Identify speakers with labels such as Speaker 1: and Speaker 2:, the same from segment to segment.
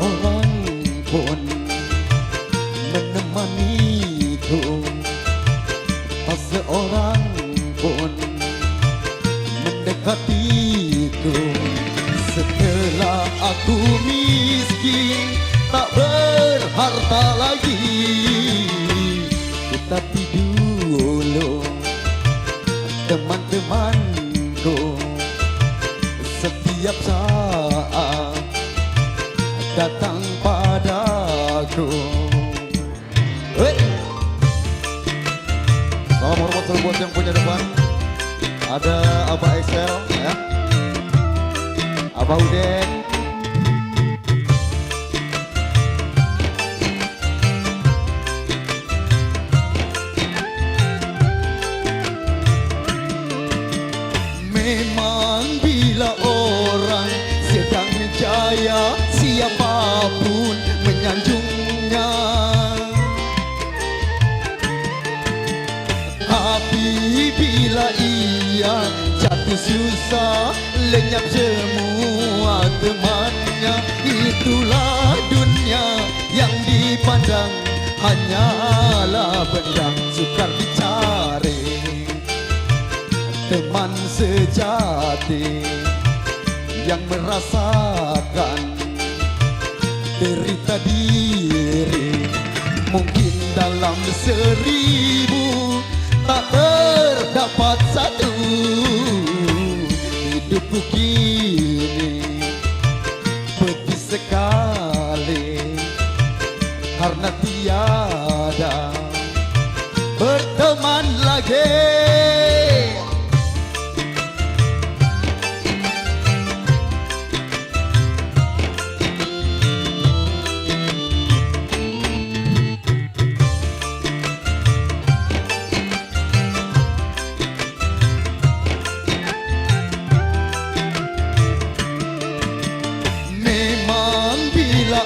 Speaker 1: seorang pun menemaniku, tak seorang pun mendekatiku. Setelah aku miskin, tak berharta lagi, tetapi dulu teman-temanku setiap saat datang padaku. Salam hormat selalu buat yang punya depan. Ada Abah Excel ya, Abah Uden, memang bila orang sedang jaya, siapapun menyanjungnya. Tapi bila ia jatuh susah, lenyap semua temannya. Itulah dunia yang dipandang hanyalah benda sukar dicari. Teman sejati yang merasakan derita diri, mungkin dalam 1000 tak terdapat satu. Hidupku kini pedih sekali karena tiada berteman lagi.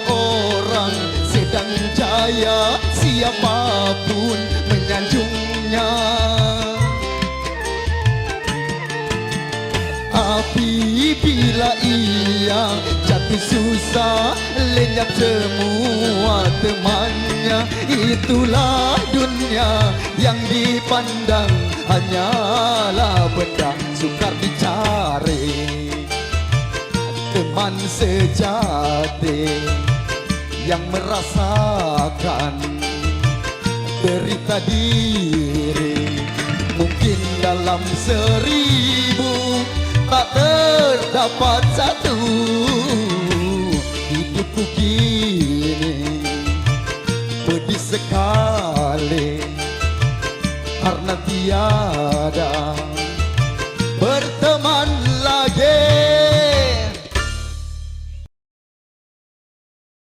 Speaker 1: Orang sedang jaya, siapapun menyanjungnya. Tapi bila ia jatuh susah, lenyap semua temannya. Itulah dunia yang dipandang hanyalah benda sukar dicari. Teman sejati yang merasakan derita diri, mungkin dalam 1000 tak terdapat satu. Hidupku kini pedih sekali karena tiada berteman